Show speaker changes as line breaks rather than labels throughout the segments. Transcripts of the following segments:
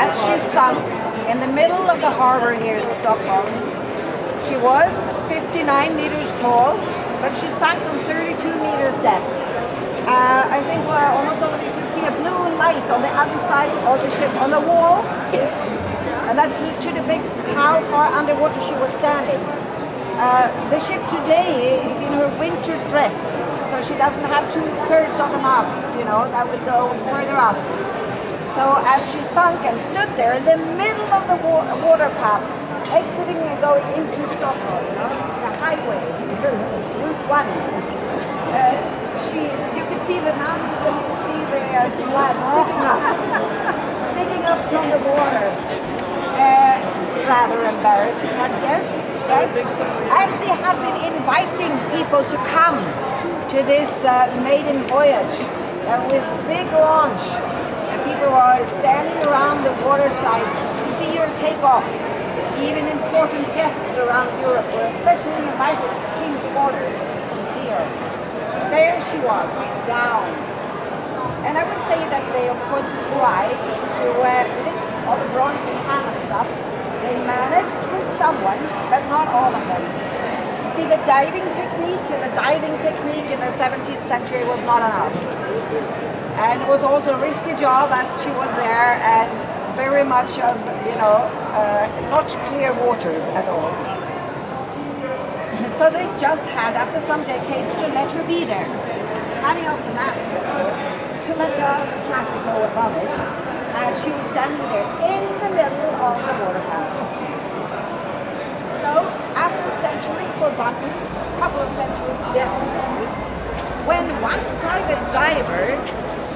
as she sunk in the middle of the harbor here in Stockholm. She was 59 meters tall, but she sunk from 32 meters depth. I think almost over you can see a blue light on the other side of the ship on the wall, and that's to depict how far underwater she was standing. The ship today is in her winter dress, so she doesn't have 2/3 of the masts, you know, that would go further up. So as she sunk and stood there in the middle of the water path, exiting and going into Stockholm, you know, the highway, Route 1, you could see the mountains and you could see the flag sticking up from the water. Rather embarrassing, I guess. Yes. As they have been inviting people to come to this maiden voyage with big launch, and people are standing around the water sides to see her take off. Even important guests around Europe were especially invited to King's quarters to see her. There she was, down. And I would say that they, of course, tried to lift all the bronze cannons up. They managed with someone, but not all of them. You see, the diving technique in the 17th century was not enough. And it was also a risky job as she was there and very much of, you know, not clear water at all. So they just had, after some decades, to let her be there. Cutting off the mast, to let the plastic go above it, as she was standing there in the middle of the water path. So, after a century forgotten, a couple of centuries dead, when one private diver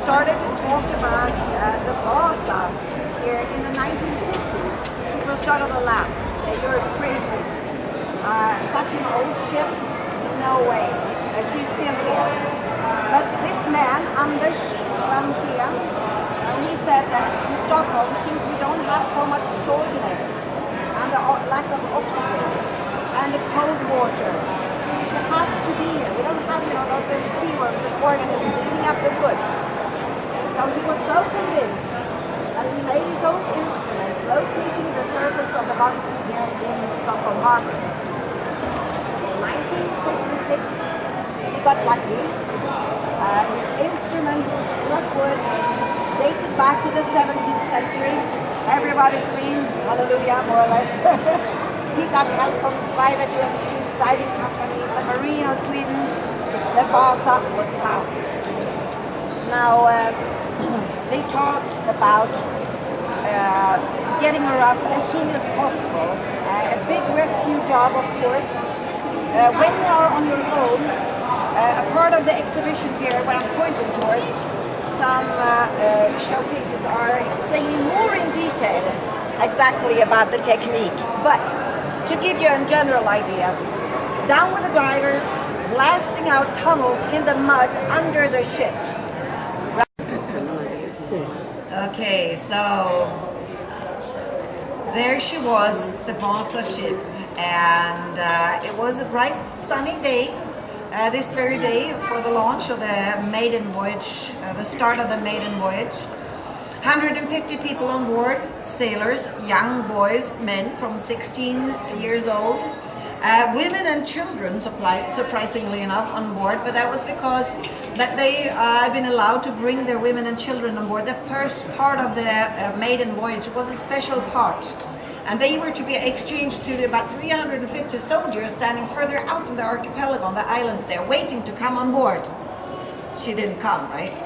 started to talk about the Vasa here in the 1950s, people started to laugh. Say, "You're crazy. Such an old ship? No way. She's still here." But this man, Anders, he said that in Stockholm, since we don't have so much saltiness and the lack of oxygen and the cold water, it has to be here. We don't have, you know, those little seaworms and organisms eating up the wood. So he was so convinced that he made his own instruments locating the surface of the mountain here in Stockholm Harbor. In 1956, he got lucky. His instruments struck wood, dated back to the 17th century. Everybody screamed hallelujah, more or less. He got help from private institutes, diving companies, the Marine of Sweden. The Vasa was found. Now, they talked about getting her up as soon as possible. A big rescue job, of course. When you are on your own, a part of the exhibition here, what I'm pointing towards, some showcases are explaining more in detail exactly about the technique. But to give you a general idea, down with the divers, blasting out tunnels in the mud under the ship. Okay, so there she was, the Vasa ship, and it was a bright sunny day, this very day for the launch of the maiden voyage, the start of the maiden voyage. 150 people on board, sailors, young boys, men from 16 years old, women and children surprisingly enough on board, but that was because that they have been allowed to bring their women and children on board. The first part of the maiden voyage was a special part, and they were to be exchanged to about 350 soldiers standing further out in the archipelago on the islands there, waiting to come on board. She didn't come, right?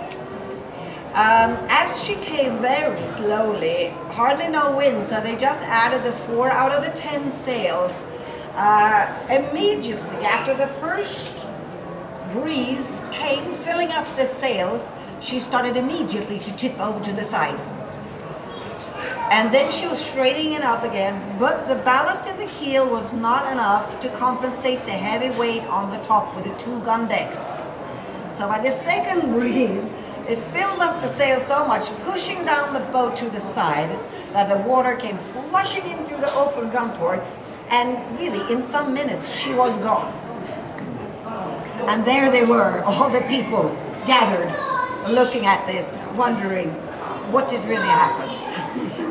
As she came very slowly, hardly no wind, so they just added the 4 out of the 10 sails. Immediately after the first breeze came filling up the sails, she started immediately to tip over to the side. And then she was straightening it up again, but the ballast in the keel was not enough to compensate the heavy weight on the top with the 2 gun decks. So by the second breeze, it filled up the sail so much, pushing down the boat to the side, that the water came flushing in through the open gun ports, and really, in some minutes, she was gone. And there they were, all the people gathered, looking at this, wondering what did really happen.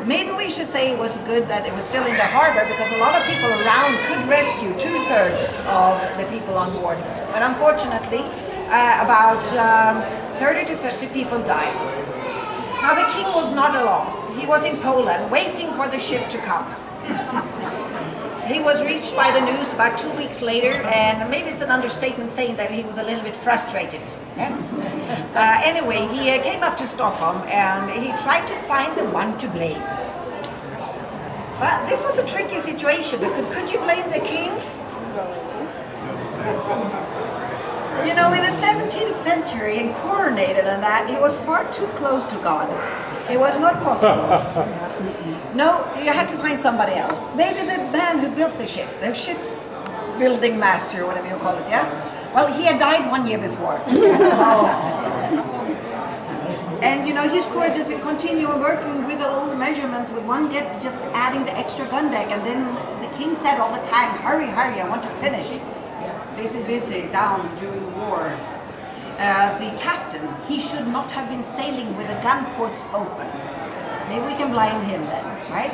Maybe we should say it was good that it was still in the harbor, because a lot of people around could rescue 2/3 of the people on board. But unfortunately, about 30 to 50 people died. Now the king was not alone. He was in Poland waiting for the ship to come. He was reached by the news about 2 weeks later, and maybe it's an understatement saying that he was a little bit frustrated. Anyway, he came up to Stockholm and he tried to find the one to blame. But this was a tricky situation, because could you blame the king? You know, in the 17th century, and coronated and that, he was far too close to God. It was not possible. No, you had to find somebody else. Maybe the man who built the ship, the ship's building master, whatever you call it, yeah? Well, he had died 1 year before. And you know, his crew had just been continuing working with all the measurements, with one just adding the extra gun deck, and then the king said all the time, hurry, hurry, I want to finish it. Busy, down during the war. The captain, he should not have been sailing with the gun ports open. Maybe we can blame him then, right?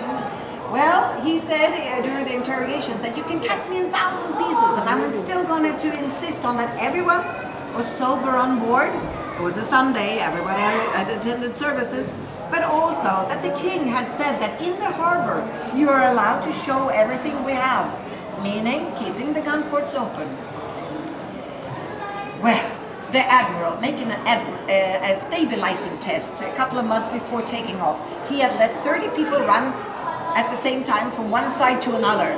Well, he said during the interrogations that you can cut me in 1,000 pieces, and I'm still going to insist on that everyone was sober on board. It was a Sunday, everybody had attended services, but also that the king had said that in the harbor you are allowed to show everything we have, meaning keeping the gun ports open. Well, the admiral, making a stabilizing test a couple of months before taking off, he had let 30 people run at the same time from one side to another.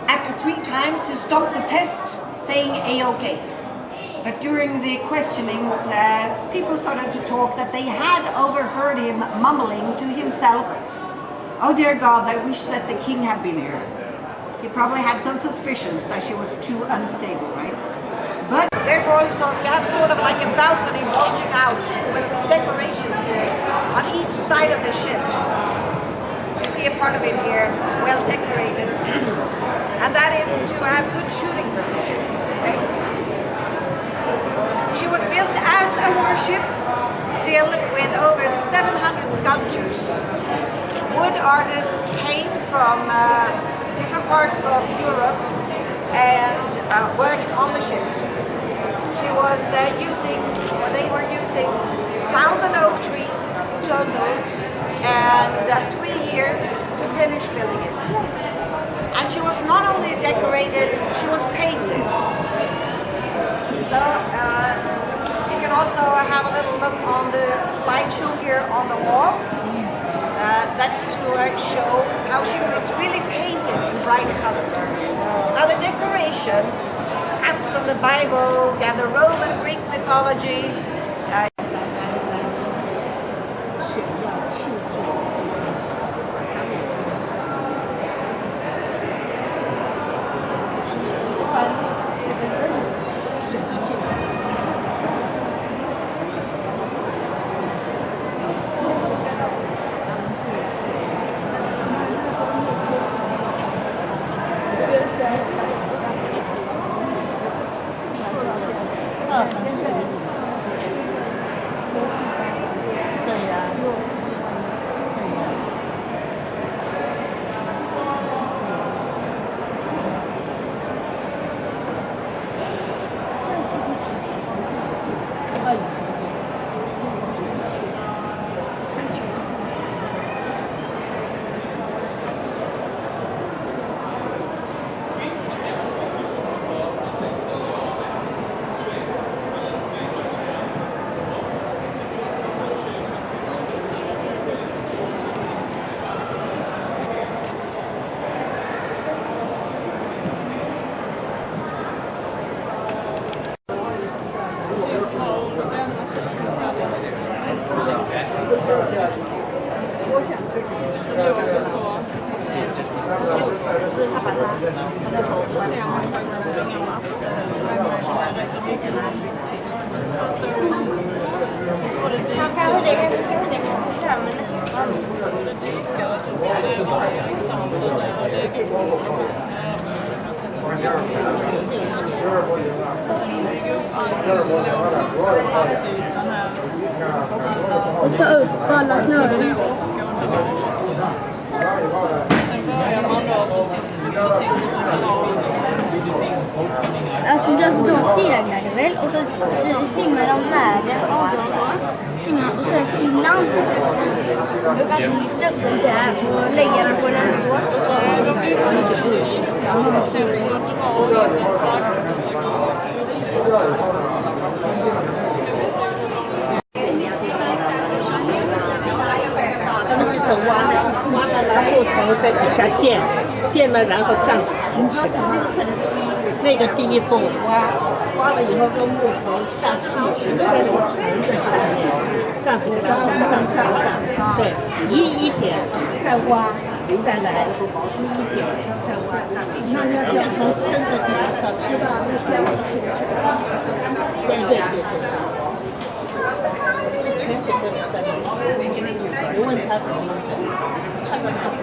After 3 times, he stopped the test, saying A-OK. But during the questionings, people started to talk that they had overheard him mumbling to himself, "Oh dear God, I wish that the king had been here." He probably had some suspicions that she was too unstable, right? But therefore, so you have sort of like a balcony bulging out with decorations here on each side of the ship. You see a part of it here, well decorated, and that is to have good shooting positions. Okay? She was built as a warship, still with over 700 sculptures. Wood artists came from different parts of Europe and worked on the ship. She was they were using 1,000 oak trees total, and 3 years to finish building it. And she was not only decorated, she was painted. So you can also have a little look on the slideshow here on the wall. That's to show how she was really painted in bright colors. Now the decorations comes from the Bible, you have the Roman, Greek mythology.
Och ta upp alla snören. Alltså då seglar det väl och så simmar de världens avgång simmar och sen till land och bara lyfta upp den där och lägga den på en båt och så
他们就是挖了，然后木头在底下垫了，然后这样子顶起来。那个第一步挖了以后，跟木头下去，再是横在下面，这样子上，对，一点再挖，再来一点再挖，那要从深的地方上去到那这样子对。全省的人在那里，我问他怎么弄的，看到他。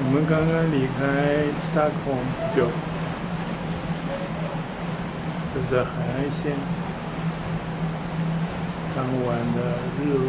我们刚刚离开斯塔克holm不久，这是海岸线，当晚的日落。